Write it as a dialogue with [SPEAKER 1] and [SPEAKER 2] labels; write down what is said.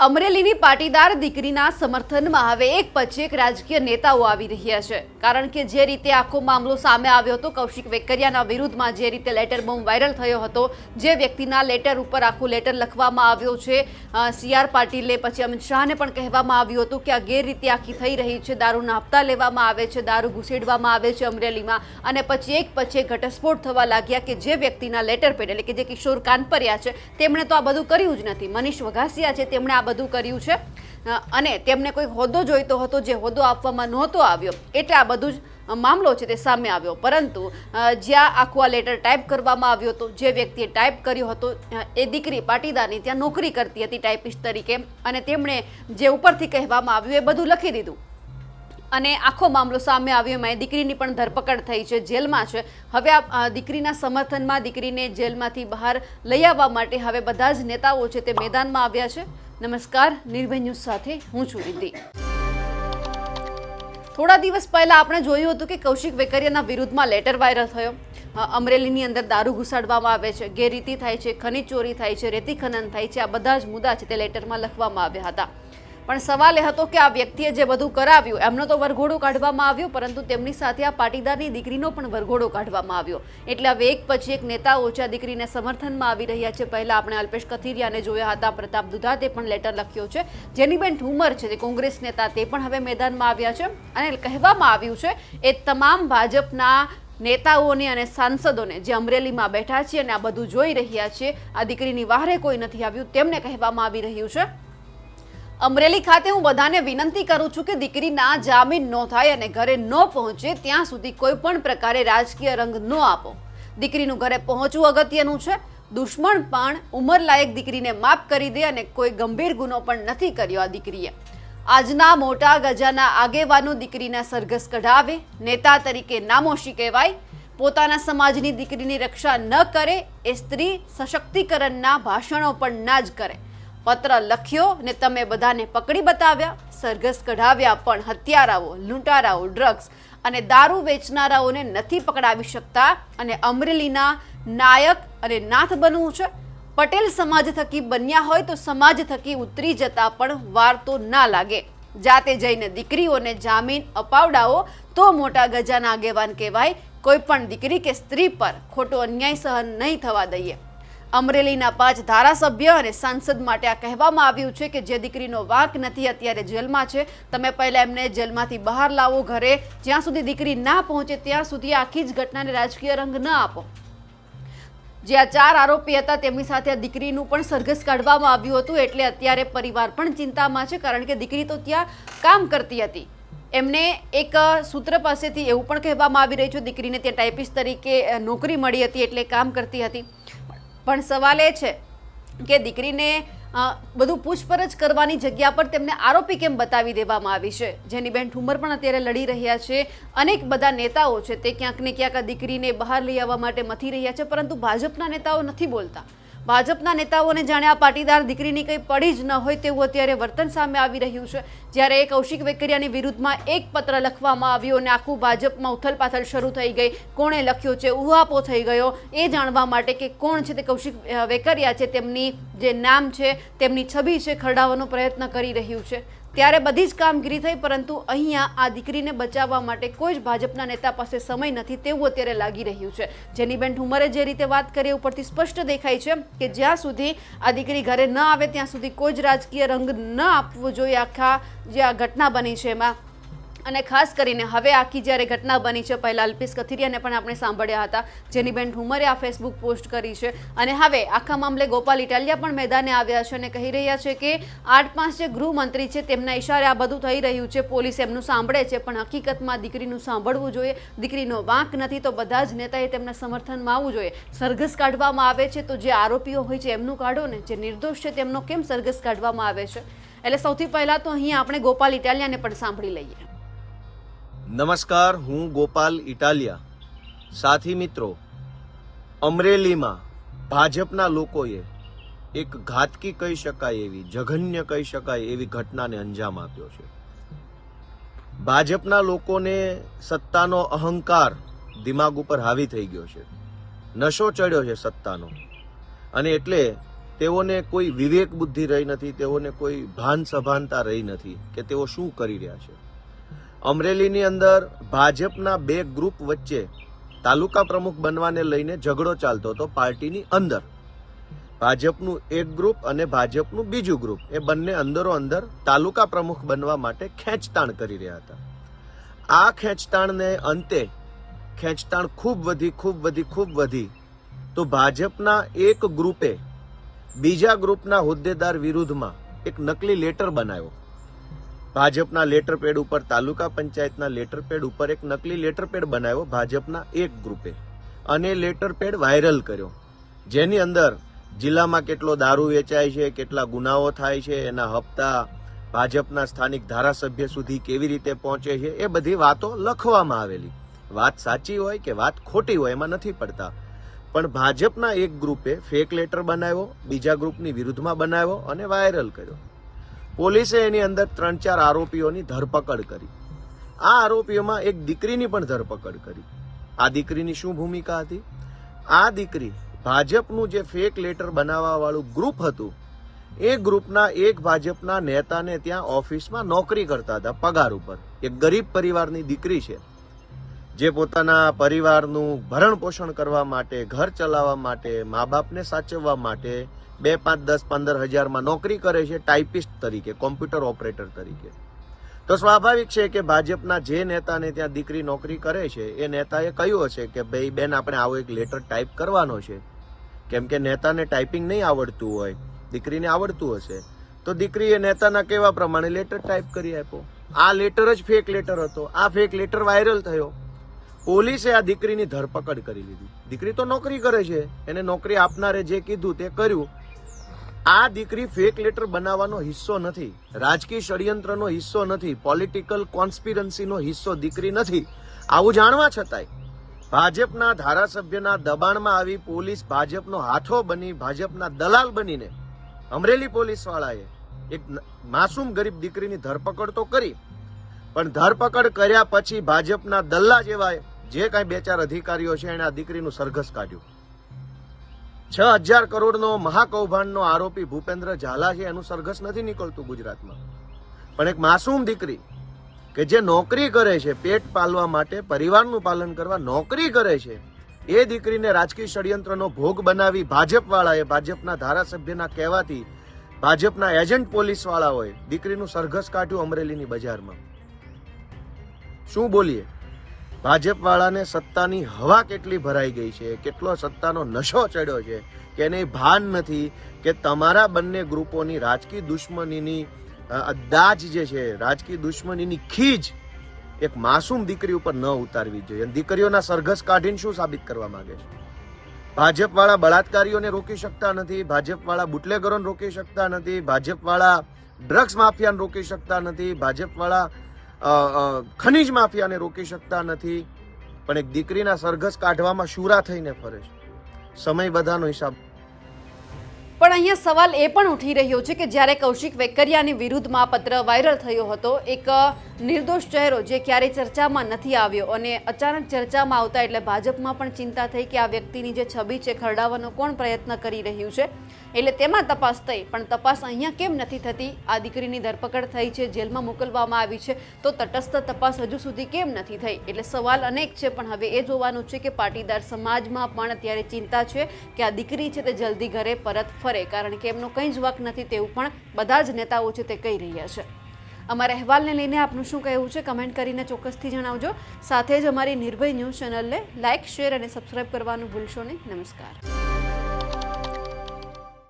[SPEAKER 1] અમરેલીની પાટીદાર દીકરીના સમર્થનમાં હવે એક પછી એક રાજકીય નેતાઓ આવી રહ્યા છે, કારણ કે જે રીતે આખો મામલો સામે આવ્યો હતો કૌશિક વેકરિયાના વિરુદ્ધમાં, જે રીતે લેટર બોમ્બ વાયરલ થયો હતો, જે વ્યક્તિના લેટર ઉપર આખું લેટર લખવામાં આવ્યો છે, CR પાટીલે પછી અમિત શાહને પણ કહેવામાં આવ્યું હતું કે આ ગેરરીતિ આખી થઈ રહી છે, દારૂના હપ્તા લેવામાં આવે છે, દારૂ ઘુસેડવામાં આવે છે અમરેલીમાં, અને પછી એક ઘટસ્ફોટ થવા લાગ્યા કે જે વ્યક્તિના લેટર પેડ એટલે કે જે કિશોર કાનપરિયા છે તેમણે તો આ બધું કર્યું જ નથી, મનીષ વઘાસિયા છે તેમણે આ બધું કર્યું છે અને તેમને કોઈ હોદ્દો જોઈતો હતો, જે હોદ્દો આપવામાં નહોતો આવ્યો, એટલે આ બધું જ મામલો છે તે સામે આવ્યો. પરંતુ જ્યાં આખું આ લેટર ટાઈપ કરવામાં આવ્યો હતો, જે વ્યક્તિએ ટાઈપ કર્યો હતો એ દીકરી પાટીદારની ત્યાં નોકરી કરતી હતી ટાઈપિસ્ટ તરીકે, અને તેમણે જે ઉપરથી કહેવામાં આવ્યું એ બધું લખી દીધું અને આખો મામલો સામે આવ્યો. એમાં દીકરીની પણ ધરપકડ થઈ છે, જેલમાં છે. હવે આ દીકરીના સમર્થનમાં દીકરીને જેલમાંથી બહાર લઈ આવવા માટે હવે બધા જ નેતાઓ છે તે મેદાનમાં આવ્યા છે. નમસ્કાર, નિર્ભય ન્યૂઝ સાથે હું છું રિદ્ધિ. થોડા દિવસ પહેલા આપણે જોયું હતું કે કૌશિક વેકરિયાના વિરુદ્ધમાં લેટર વાયરલ થયો. અમરેલીની અંદર દારૂ ઘુસાડવામાં આવે છે, ગેરરીતિ થાય છે, ખનીજ ચોરી થાય છે, રેતી ખનન થાય છે, આ બધા જ મુદ્દા છે તે લેટરમાં લખવામાં આવ્યા હતા. પણ સવાલ એ હતો કે આ વ્યક્તિએ જે બધું કરાવ્યું એમનો તો વરઘોડો કાઢવામાં આવ્યો, પરંતુ તેમની સાથે આ પાટીદારની દીકરીનો પણ વરઘોડો કાઢવામાં આવ્યો. એટલે હવે એક પછી એક નેતાઓ છે આ દીકરીને સમર્થનમાં આવી રહ્યા છે. પહેલા આપણે અલ્પેશ કથિરિયાને જોયા હતા, પ્રતાપ દુધાતે પણ લેટર લખ્યો છે, જેનીબેન ઠુમર છે જે કોંગ્રેસ નેતા તે પણ હવે મેદાનમાં આવ્યા છે. અને કહેવામાં આવ્યું છે એ તમામ ભાજપના નેતાઓને અને સાંસદોને જે અમરેલીમાં બેઠા છે અને આ બધું જોઈ રહ્યા છે, આ દીકરીની વાહરે કોઈ નથી આવ્યું, તેમને કહેવામાં આવી રહ્યું છે અમરેલી ખાતે હું બધાને વિનંતી કરું છું કે દીકરીના જામીન ન થાય અને ઘરે ન પહોંચે ત્યાં સુધી કોઈ પણ પ્રકારે રાજકીય રંગ ન આપો. દીકરીનું ઘરે પહોંચવું અગત્યનું છે. દુશ્મન પણ ઉંમરલાયક દીકરીને માફ કરી દે અને કોઈ ગંભીર ગુનો પણ નથી કર્યો આ દીકરીએ. આજના મોટા ગજાના આગેવાનો દીકરીના સરઘસ કઢાવે, નેતા તરીકે નામોશી કહેવાય, પોતાના સમાજની દીકરીની રક્ષા ન કરે, એ સ્ત્રી સશક્તિકરણના ભાષણો પણ ના જ કરે. પત્ર લખ્યો ને તમે બધાને પકડી બતાવ્યા, સરઘસ કઢાવ્યા, પણ હત્યારાઓ, લૂંટારાઓ, ડ્રગ્સ અને દારૂ વેચનારાઓને નથી પકડાવી શકતા. અને અમરેલીના નાયક અને નાથ બનવું છે. પટેલ સમાજ થકી બન્યા હોય તો સમાજ થકી ઉતરી જતા પણ વાર તો ના લાગે. જાતે જઈને દીકરીઓને જામીન અપાવડાવો તો મોટા ગજાના આગેવાન કહેવાય. કોઈ પણ દીકરી કે સ્ત્રી પર ખોટો અન્યાય સહન નહીં થવા દઈએ. અમરેલીના 5 ધારાસભ્ય અને સાંસદ માટે આ કહેવામાં આવ્યું છે કે જે દીકરીનો વાંક નથી, અત્યારે જેલમાં છે, તમે પહેલા એમને જેલમાંથી બહાર લાવો ઘરે. જ્યાં સુધી દીકરી ના પહોંચે ત્યાં સુધી આખી જ ઘટનાને રાજકીય રંગ ન આપો. જે આ 4 આરોપી હતા તેમની સાથે આ દીકરીનું પણ સરઘસ કાઢવામાં આવ્યું હતું. એટલે અત્યારે પરિવાર પણ ચિંતામાં છે, કારણ કે દીકરી તો ત્યાં કામ કરતી હતી. એમને એક સૂત્ર પાસેથી એવું પણ કહેવામાં આવી રહ્યું છે દીકરીને ત્યાં ટાઈપિસ્ટ તરીકે નોકરી મળી હતી, એટલે કામ કરતી હતી. પણ સવાલ એ છે કે દીકરીને બધું પૂછપરછ કરવાની જગ્યા પર તેમને આરોપી કેમ બતાવી દેવામાં આવી છે. જેનીબેન ઠુમર પણ અત્યારે લડી રહ્યા છે. અનેક બધા નેતાઓ છે તે ક્યાંક ને ક્યાંક આ દીકરીને બહાર લઈ આવવા માટે મથી રહ્યા છે, પરંતુ ભાજપના નેતાઓ નથી બોલતા. ભાજપના નેતાઓને જાણે આ પાટીદાર દીકરીની કંઈ પડી જ ન હોય તેવું અત્યારે વર્તન સામે આવી રહ્યું છે. જ્યારે કૌશિક વેકરિયાની વિરુદ્ધમાં એક પત્ર લખવામાં આવ્યો અને આખું ભાજપમાં ઉથલપાથલ શરૂ થઈ ગઈ. કોણે લખ્યો છે, ઉહાપો થઈ ગયો એ જાણવા માટે કે કોણ છે તે કૌશિક વેકરિયા છે, તેમની જે નામ છે, તેમની છબી છે, ખરડાવવાનો પ્રયત્ન કરી રહ્યું છે. ત્યારે બધી જ કામગીરી થઈ, પરંતુ અહીંયા આ દીકરીને બચાવવા માટે કોઈ જ ભાજપના નેતા પાસે સમય નથી તેવું અત્યારે લાગી રહ્યું છે. જેનીબેન ઠુમરે જે રીતે વાત કરી ઉપરથી સ્પષ્ટ દેખાય છે કે જ્યાં સુધી આ દીકરી ઘરે ન આવે ત્યાં સુધી કોઈ જ રાજકીય રંગ ન આપવો જોઈએ આખા જે આ ઘટના બની છે એમાં. અને ખાસ કરીને હવે આખી જ્યારે ઘટના બની છે, પહેલાં અલ્પેશ કથિરિયાને પણ આપણે સાંભળ્યા હતા, જેનીબેન ઠુમરે આ ફેસબુક પોસ્ટ કરી છે, અને હવે આખા મામલે ગોપાલ ઇટાલિયા પણ મેદાને આવ્યા છે અને કહી રહ્યા છે કે 8-5 જે ગૃહમંત્રી છે તેમના ઇશારે આ બધું થઈ રહ્યું છે, પોલીસ એમનું સાંભળે છે, પણ હકીકતમાં દીકરીનું સાંભળવું જોઈએ. દીકરીનો વાંક નથી તો બધા જ નેતાએ તેમના સમર્થનમાં આવવું જોઈએ. સરઘસ કાઢવામાં આવે છે તો જે આરોપીઓ હોય છે એમનું કાઢો ને, જે નિર્દોષ છે તેમનો કેમ સરઘસ કાઢવામાં આવે છે? એટલે સૌથી પહેલાં તો અહીંયા આપણે ગોપાલ ઇટાલિયાને પણ સાંભળી લઈએ.
[SPEAKER 2] નમસ્કાર, હું ગોપાલ ઇટાલિયા. સાથી મિત્રો, અમરેલીમાં ભાજપના લોકોએ એક ઘાતકી કહી શકાય એવી, જઘન્ય કહી શકાય એવી ઘટનાને અંજામ આપ્યો છે. ભાજપના લોકોને સત્તાનો અહંકાર દિમાગ ઉપર હાવી થઈ ગયો છે, નશો ચડ્યો છે સત્તાનો, અને એટલે તેઓને કોઈ વિવેક બુદ્ધિ રહી નથી, તેઓને કોઈ ભાન સભાનતા રહી નથી કે તેઓ શું કરી રહ્યા છે. અમરેલીની અંદર ભાજપના બે ગ્રુપ વચ્ચે તાલુકા પ્રમુખ બનવાને લઈને ઝઘડો ચાલતો હતો પાર્ટીની અંદર. ભાજપનું એક ગ્રુપ અને ભાજપનું બીજું ગ્રુપ એ બંને અંદરો અંદર તાલુકા પ્રમુખ બનવા માટે ખેંચતાણ કરી રહ્યા હતા. આ ખેંચતાણને અંતે ખેંચતાણ ખૂબ વધી તો ભાજપના એક ગ્રુપે બીજા ગ્રુપના હોદ્દેદાર વિરુદ્ધમાં એક નકલી લેટર બનાવ્યો. ભાજપના લેટર પેડ ઉપર, તાલુકા પંચાયતના લેટર પેડ ઉપર એક નકલી લેટર પેડ બનાવ્યો ભાજપના એક ગ્રુપે, અને લેટર પેડ વાયરલ કર્યો, જેની અંદર જિલ્લામાં કેટલો દારૂ વેચાય છે, કેટલા ગુનાઓ થાય છે, એના હપ્તા ભાજપના સ્થાનિક ધારાસભ્ય સુધી કેવી રીતે પહોંચે છે, એ બધી વાતો લખવામાં આવેલી. વાત સાચી હોય કે વાત ખોટી હોય એમાં નથી પડતા, પણ ભાજપના એક ગ્રુપે ફેક લેટર બનાવ્યો, બીજા ગ્રુપની વિરુદ્ધમાં બનાવ્યો અને વાયરલ કર્યો. પોલીસે એની અંદર 3-4 આરોપીઓની ધરપકડ કરી. આ આરોપીઓમાં એક દીકરીની પણ ધરપકડ કરી. આ દીકરીની શું ભૂમિકા હતી? આ દીકરી ભાજપનું જે ફેક લેટર બનાવવા વાળું ગ્રુપ હતું, એ ગ્રુપના એક ભાજપના નેતાને ત્યાં ઓફિસમાં નોકરી કરતા હતા પગાર ઉપર. એક ગરીબ પરિવારની દીકરી છે, જે પોતાના પરિવારનું ભરણ પોષણ કરવા માટે, ઘર ચલાવવા માટે, મા બાપને સાચવવા માટે 2, 5, 10, 15 હજારમાં નોકરી કરે છે ટાઈપિસ્ટ તરીકે, કોમ્પ્યુટર ઓપરેટર તરીકે. તો સ્વાભાવિક છે કે ભાજપના જે નેતાને ત્યાં દીકરી નોકરી કરે છે એ નેતાએ કહ્યું હશે કે ભાઈ બેન, આપણે આવો એક લેટર ટાઈપ કરવાનો છે. કેમ કે નેતાને ટાઈપિંગ નહીં આવડતું હોય, દીકરીને આવડતું હશે, તો દીકરીએ નેતાના કહેવા પ્રમાણે લેટર ટાઈપ કરી આપ્યો. આ લેટર જ ફેક લેટર હતો. આ ફેક લેટર વાયરલ થયો. પોલીસે આ દીકરીની ધરપકડ કરી લીધી. દીકરી તો નોકરી કરે છે, એને નોકરી આપનારે જે કીધું તે કર્યું. આ દીકરી ફેક લેટર બનાવવાનો હિસ્સો નથી, રાજકીય ષડયંત્રનો હિસ્સો નથી, પોલિટિકલ કોન્સ્પિરન્સીનો હિસ્સો દીકરી નથી. આવું જાણવા છતાંય ભાજપના ધારાસભ્યના દબાણમાં આવી પોલીસ ભાજપનો હાથો બની, ભાજપના દલાલ બનીને અમરેલી પોલીસ વાળાએ એક માસૂમ ગરીબ દીકરીની ધરપકડ તો કરી, પણ ધરપકડ કર્યા પછી ભાજપના દલ્લા જેવા જે કાંઈ 2-4 અધિકારીઓ છે એને આ દીકરીનું સરઘસ કાઢ્યું. 6,000 કરોડનો મહાકૌભાંડનો આરોપી ભૂપેન્દ્ર ઝાલા છે, એનું સરઘસ નથી નીકળતું ગુજરાતમાં. પણ એક માસૂમ દીકરી કે જે નોકરી કરે છે, પેટ પાલવા માટે, પરિવારનું પાલન કરવા નોકરી કરે છે, એ દીકરીને રાજકીય ષડયંત્રનો ભોગ બનાવી ભાજપવાળાએ, ભાજપના ધારાસભ્યના કહેવાથી ભાજપના એજન્ટ પોલીસ વાળાઓએ દીકરીનું સરઘસ કાઢ્યું અમરેલીની બજારમાં. શું બોલીએ? ભાજપવાળાને સત્તાની હવા કેટલી ભરાઈ ગઈ છે, કેટલો સત્તાનો નશો ચડ્યો છે કે એને ભાન નથી કે તમારા બંને ગ્રુપોની રાજકીય દુશ્મનીની દાજ જે છે, રાજકીય દુશ્મનીની ખીજ એક માસૂમ દીકરી ઉપર ન ઉતારવી જોઈએ. દીકરીઓના સરઘસ કાઢીને શું સાબિત કરવા માંગે છે? ભાજપવાળા બળાત્કારીઓને રોકી શકતા નથી, ભાજપવાળા બુટલેગરોને રોકી શકતા નથી, ભાજપવાળા ડ્રગ્સ માફિયાને રોકી શકતા નથી, ભાજપવાળા ખનીજ માફિયાને રોકી શકતા નથી, પણ એક દીકરીના સરઘસ કાઢવામાં શુરા થઈને ફરે છે. સમય બધાનો હિસાબ.
[SPEAKER 1] પણ અહીંયા સવાલ એ પણ ઉઠી રહ્યો છે કે જ્યારે કૌશિક વેકરિયાની વિરુદ્ધમાં પત્ર વાયરલ થયો હતો, એક નિર્દોષ ચહેરો જે ક્યારેય ચર્ચામાં નથી આવ્યો, અને અચાનક ચર્ચામાં આવતા એટલે ભાજપમાં પણ ચિંતા થઈ કે આ વ્યક્તિની જે છબી છે ખરડાવવાનો કોણ પ્રયત્ન કરી રહ્યું છે. એટલે તેમાં તપાસ થઈ, પણ તપાસ અહીંયા કેમ નથી થતી? આ દીકરીની ધરપકડ થઈ છે, જેલમાં મોકલવામાં આવી છે, તો તટસ્થ તપાસ હજુ સુધી કેમ નથી થઈ? એટલે સવાલ અનેક છે, પણ હવે એ જોવાનું છે કે પાટીદાર સમાજમાં પણ અત્યારે ચિંતા છે કે આ દીકરી છે તે જલ્દી ઘરે પરત ફરે, કારણ કે એમનો કંઈ જ વાંક નથી તેવું પણ બધા જ નેતાઓ છે તે કહી રહ્યા છે. અમારા અહેવાલને લઈને આપનું શું કહેવું છે કમેન્ટ કરીને ચોક્કસથી જણાવજો. સાથે જ અમારી નિર્ભય ન્યૂઝ ચેનલને લાઇક, શેર અને સબસ્ક્રાઇબ કરવાનું ભૂલશો નહીં. નમસ્કાર.